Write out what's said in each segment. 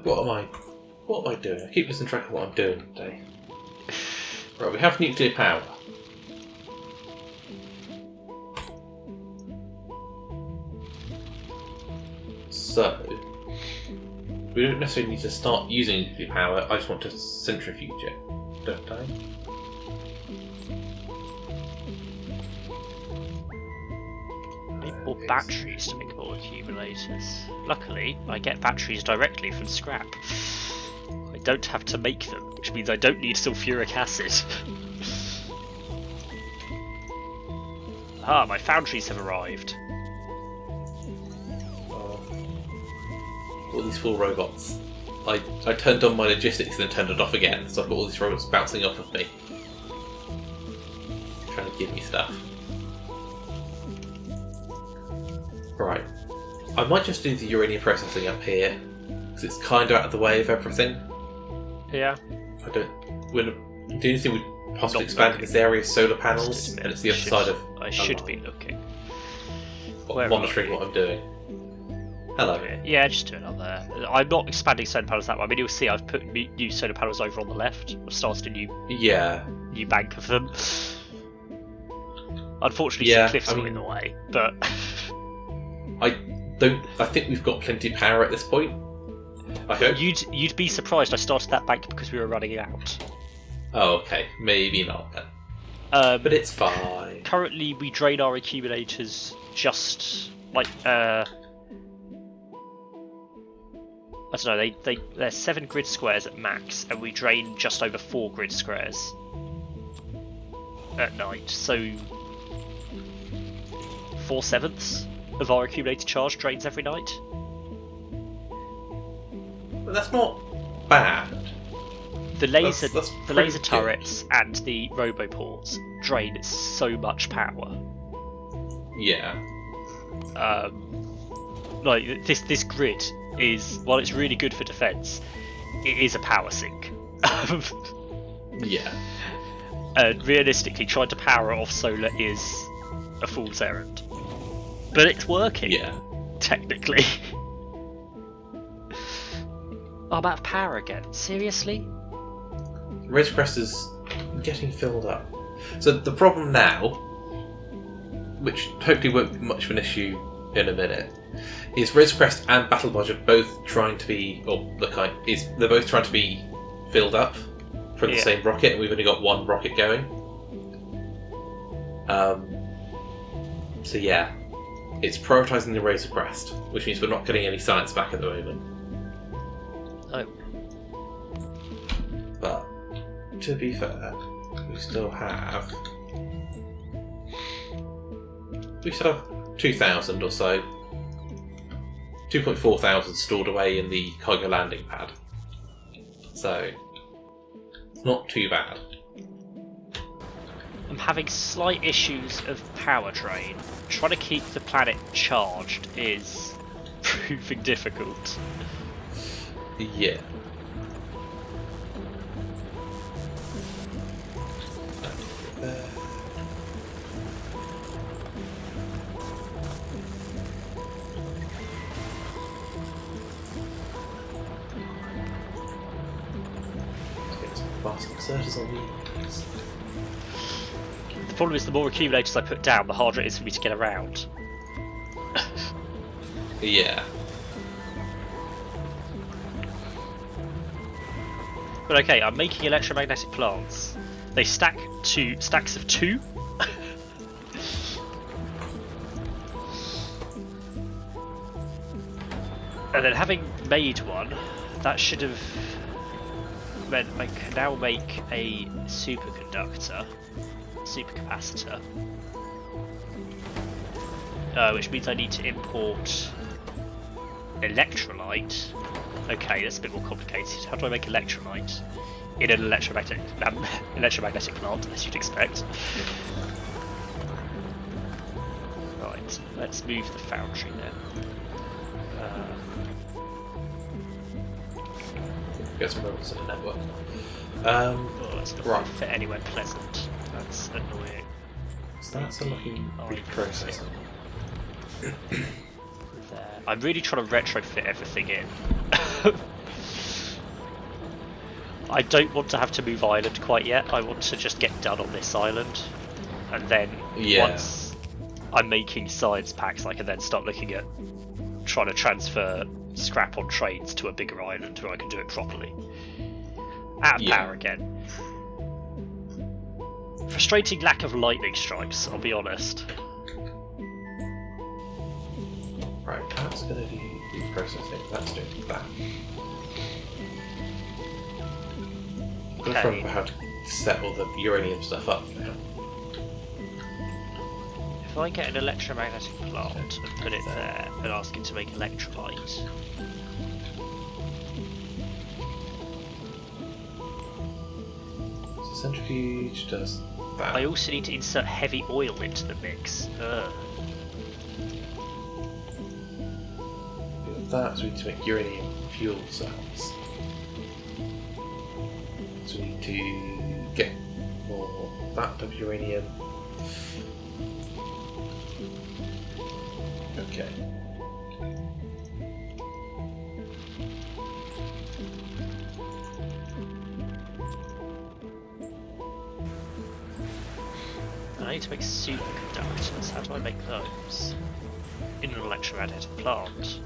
What am I doing? I keep losing track of what I'm doing today. Right, we have nuclear power. So, we don't necessarily need to start using nuclear power, I just want to centrifuge it, don't I? Need more batteries to make more accumulators. Luckily, I get batteries directly from scrap. I don't have to make them, which means I don't need sulfuric acid. Ah, my foundries have arrived. All these four robots. I turned on my logistics and then turned it off again, so I've got all these robots bouncing off of me. Trying to give me stuff. Right. I might just do the uranium processing up here, because it's kind of out of the way of everything. Yeah. We're the only thing we possibly expand in this area is solar panels, and it's the other side of. I should be looking. Monitoring what I'm doing. Hello. Yeah, just do it up there. I'm not expanding solar panels that way. I mean, you'll see I've put new solar panels over on the left. I've started a new bank of them. Unfortunately, some cliffs are in the way, but I think we've got plenty of power at this point. I hope. You'd be surprised. I started that bank because we were running out. Oh, okay. Maybe not then. But it's fine. Currently, we drain our accumulators just like I don't know. They're 7 grid squares at max, and we drain just over 4 grid squares at night. So 4/7 of our accumulator charge drains every night. But that's not bad. The laser, that's the laser turrets and the roboports drain so much power. Yeah. Like this grid is, while it's really good for defense, it is a power sink. Yeah. And realistically, trying to power off solar is a fool's errand. But it's working. Yeah. Technically. Oh, I'm out of power again. Seriously? Razorcrest is getting filled up. So the problem now, which hopefully won't be much of an issue in a minute, is Razorcrest and Battlebudge are both trying to be, they're both trying to be filled up from the same rocket, and we've only got one rocket going. So yeah, it's prioritising the Razorcrest, which means we're not getting any science back at the moment. Oh. But to be fair, we still have 2,000 or so, 2.4 thousand stored away in the cargo landing pad. So it's not too bad. I'm having slight issues of power drain. Trying to keep the planet charged is proving difficult. Yeah. Fast inserters on these. The problem is the more accumulators I put down, the harder it is for me to get around. Yeah. But okay, I'm making electromagnetic plants. They stack to stacks of 2. And then having made one, that should have meant I can now make a supercapacitor, which means I need to import electrolyte. Okay, that's a bit more complicated. How do I make electrolyte in an electromagnetic plant, as you'd expect? Right, let's move the foundry then. Get some robots in the network. That's not Right. fit anywhere pleasant. That's annoying. So that's a looking reprocessor. There. I'm really trying to retrofit everything in. I don't want to have to move island quite yet. I want to just get done on this island, and then once I'm making science packs, I can then start looking at trying to transfer scrap on trains to a bigger island where I can do it properly. Out of power again. Frustrating lack of lightning strikes, I'll be honest. Right, that's going to do processing. That's doing that. I've got to remember how to set all the uranium stuff up now. If I get an electromagnetic plant and put it there and ask it to make electrolyte. So centrifuge does that. I also need to insert heavy oil into the mix. That, so we need to make uranium fuel cells. So we need to get more of that of uranium. Okay. I need to make superconductors. How do I make those? In an electromagnetic plant.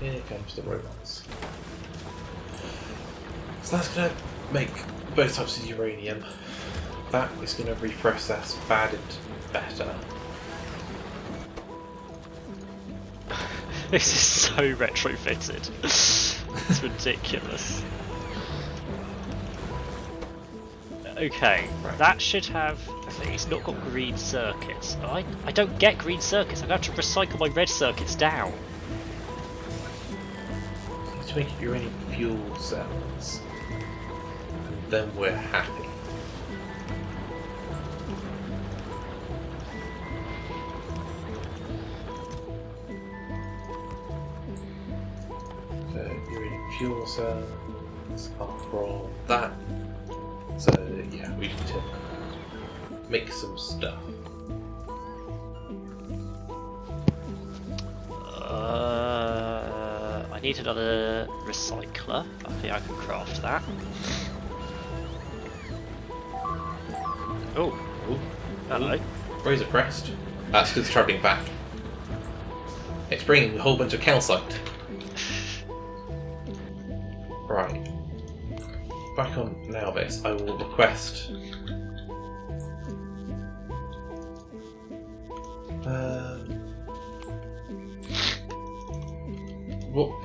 Here comes the robots. So that's going to make both types of uranium. That is going to reprocess bad into better. This is so retrofitted. It's ridiculous. Okay, that should have... It's not got green circuits. I don't get green circuits. I'm going to have to recycle my red circuits down. You need to make uranium fuel cells. And then we're happy. So, uranium fuel cells are from that. So yeah, we need to make some stuff. I need another recycler. I think I can craft that. Oh, hello. Razor crest. That's because it's travelling back. It's bringing a whole bunch of calcite. Right. Back on now this, I will request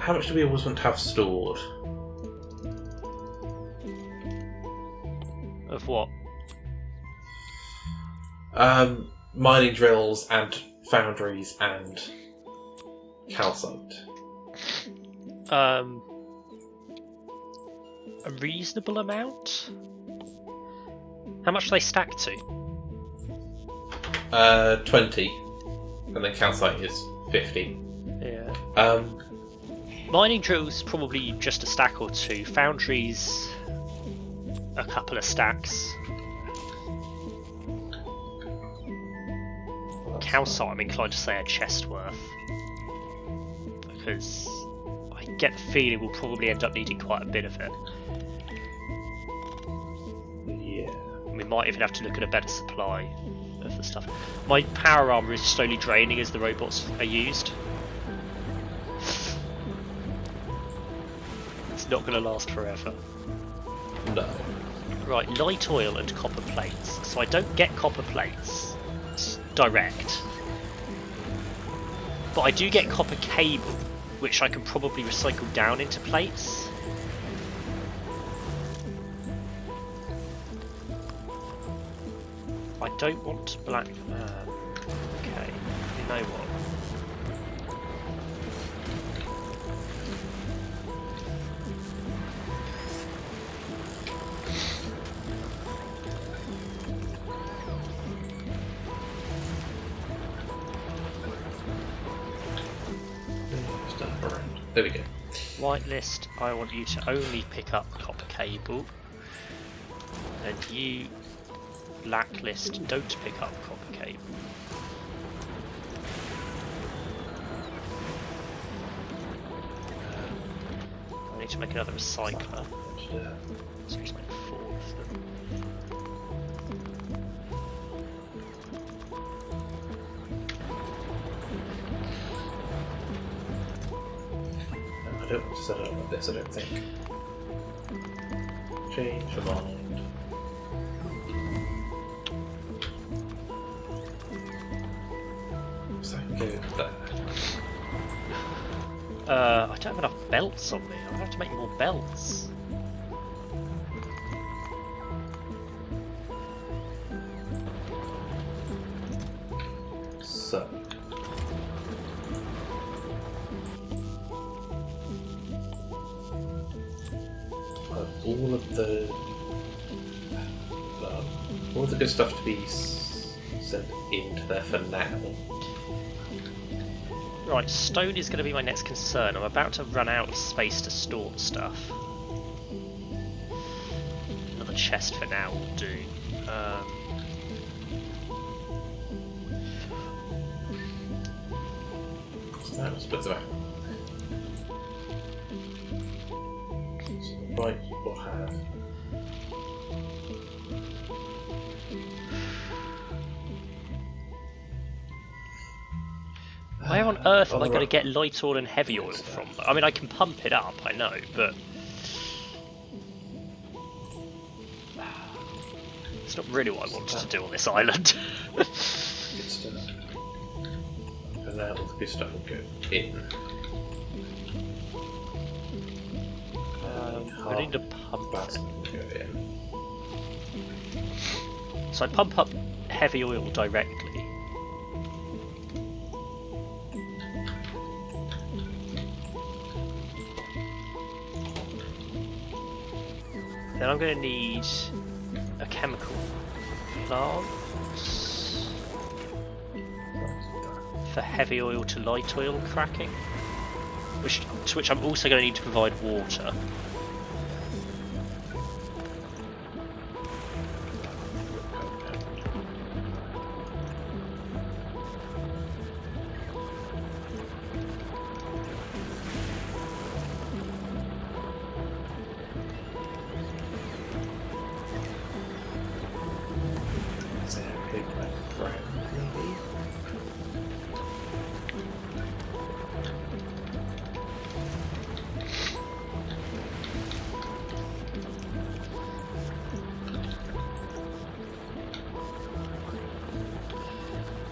how much do we always want to have stored? Of what? Mining drills and foundries and calcite. A reasonable amount? How much do they stack to? 20. And then calcite is 50. Yeah. Mining drills probably just a stack or two. Foundries, a couple of stacks. Calcite, I'm inclined to say a chest worth. Because I get the feeling we'll probably end up needing quite a bit of it. Yeah. We might even have to look at a better supply of the stuff. My power armor is slowly draining as the robots are used. It's not going to last forever. No. Right, light oil and copper plates. So I don't get copper plates direct. But I do get copper cable, which I can probably recycle down into plates. I don't want black man. Okay, you know what? There we go. Whitelist, I want you to only pick up copper cable. And you, blacklist, don't pick up copper cable. to make another recycler. So just make 4 of them. I don't want to set it up like this, I don't think. Change the mind. So I can go there. I don't have enough belts on me. I'm gonna have to make more belts. So. All of the good stuff to be sent into there for now. Right, stone is going to be my next concern. I'm about to run out of space to store stuff. Another chest for now will do. So that splits away. Right, we'll have. Where on earth am I going to get light oil and heavy oil from? I mean, I can pump it up, I know, but it's not really what I wanted to do on this island. Good stuff. And now all the good stuff will go in. I need to pump it. Go in. So I pump up heavy oil directly. Then I'm going to need a chemical plant for heavy oil to light oil cracking, to which I'm also going to need to provide water.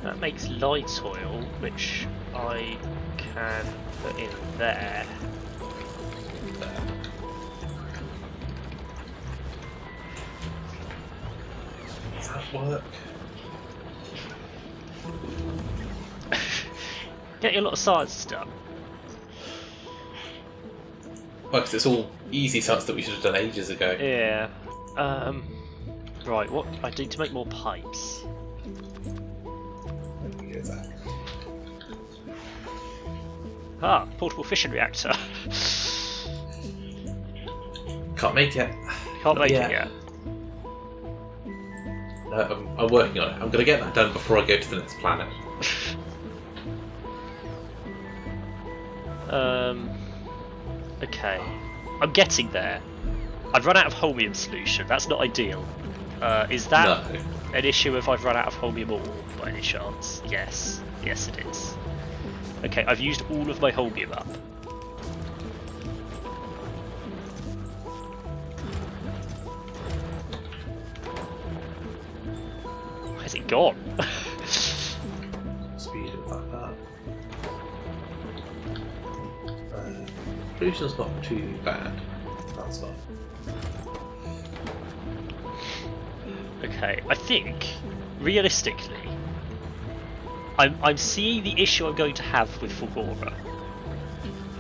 That makes light oil, which I can put in there. Does that work? Getting a lot of science done. Well, because it's all easy science that we should have done ages ago. Yeah. Right, what I need to make more pipes. Here's that. Ah, portable fission reactor. Can't make it. Can't make it yet. yet. No, I'm working on it. I'm going to get that done before I go to the next planet. Okay. I'm getting there. I've run out of holmium solution. That's not ideal. Is that No. an issue if I've run out of holmium ore by any chance? Yes. Yes, it is. Okay, I've used all of my holmium up. Where's it gone? Speed it like that. Pollution's not too bad. That's fine. Okay, I think, realistically, I'm seeing the issue I'm going to have with Fulgora.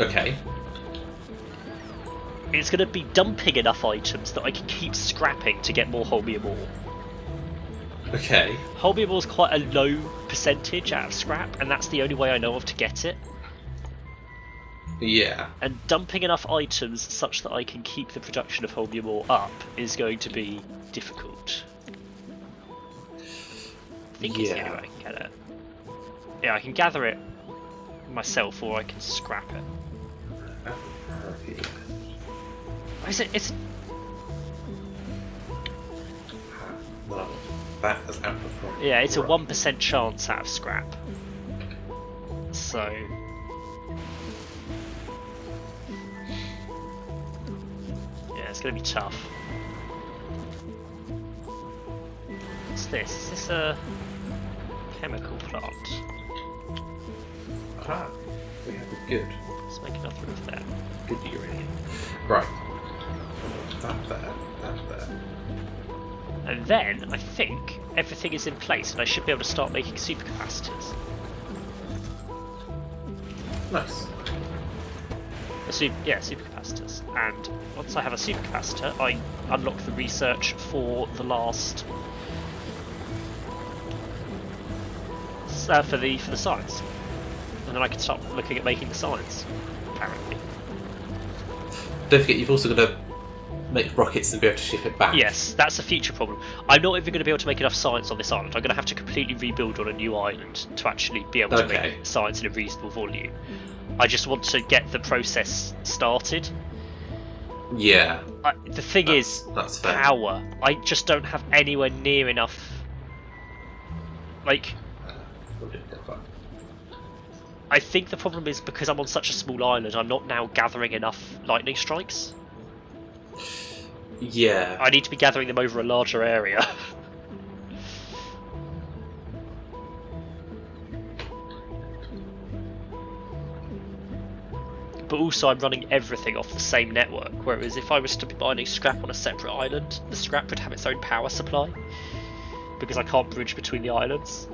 Okay. It's going to be dumping enough items that I can keep scrapping to get more holmium ore. Okay. Holmium ore is quite a low percentage out of scrap, and that's the only way I know of to get it. Yeah. And dumping enough items such that I can keep the production of holmium ore up is going to be difficult. I think it's the only way I can get it. Yeah, I can gather it myself, or I can scrap it. It's Well, that has amplified. yeah, it's a Right. 1% chance out of scrap. So yeah, it's gonna be tough. What's this? Is this a chemical plant? Aha. We have a good Let's make another of them. good uranium. Right. That there. That there. And then I think everything is in place, and I should be able to start making supercapacitors. Nice. Supercapacitors. And once I have a supercapacitor, I unlock the research for the last for the science, and then I can start looking at making the science. Apparently, Don't forget, you've also got to make rockets and be able to ship it back. yes, that's a future problem. I'm not even going to be able to make enough science on this island. I'm going to have to completely rebuild on a new island to actually be able to make science in a reasonable volume. I just want to get the process started. Yeah. The thing That's fair. power. I just don't have anywhere near enough. Like, We'll do that. I think the problem is because I'm on such a small island, I'm not now gathering enough lightning strikes. Yeah. I need to be gathering them over a larger area. But also I'm running everything off the same network, whereas if I was to be mining scrap on a separate island, the scrap would have its own power supply, because I can't bridge between the islands.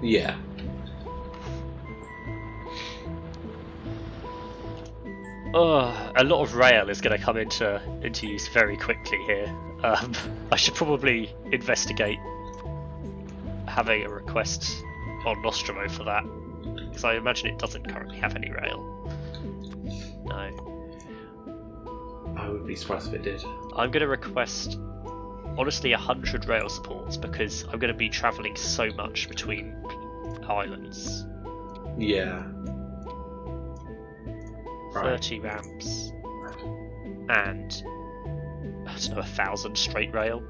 Yeah. A lot of rail is going to come into use very quickly here. I should probably investigate having a request on Nostromo for that, because I imagine it doesn't currently have any rail. No. I would be surprised if it did. I'm going to request, honestly, 100 rail supports, because I'm going to be travelling so much between islands. Yeah. Right. 30 ramps and I don't know, 1,000 straight rail.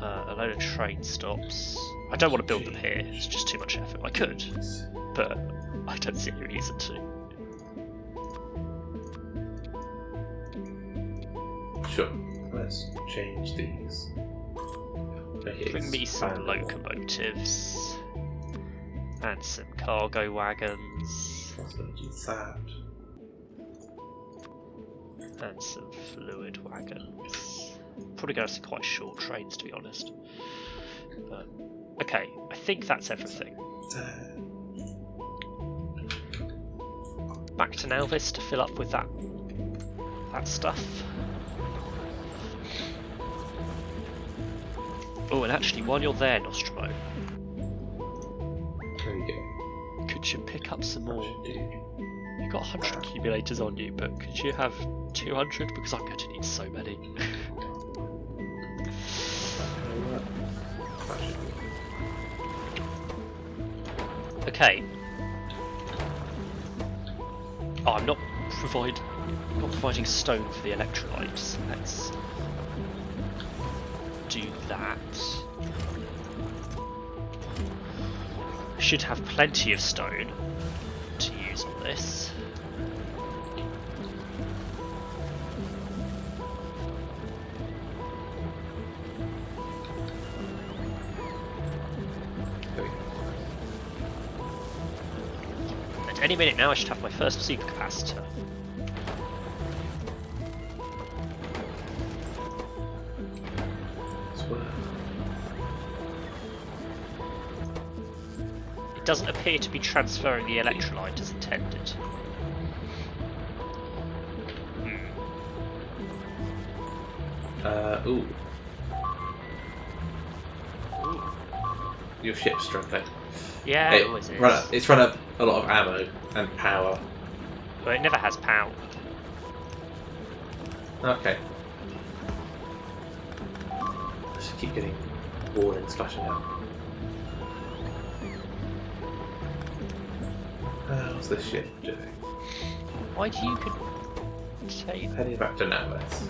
A load of train stops. I don't want to build them here, it's just too much effort. I could, but I don't see any reason to. Sure. Let's change these. Bring me some locomotives and some cargo wagons Let's do that. and some fluid wagons. Probably going to have some quite short trains, to be honest. But, okay, I think that's everything. Back to Nalvis to fill up with that stuff. Oh, and actually, while you're there, Nostromo, There you go. could you pick up some more? Should do. You've got 100 accumulators on you, but could you have 200? Because I'm going to need so many. That should be. Okay. Oh, I'm not providing stone for the electrolytes. Let's do that. Should have plenty of stone to use on this. There we go. At any minute now I should have my first supercapacitor. It doesn't appear to be transferring the electrolyte as intended. Ooh. Your ship's struggling. Yeah, it always is. It's run up a lot of ammo and power. But it never has power. Okay. I should keep getting warnings flashing out. What's this ship doing? Why do you contain? Heading back to Navis.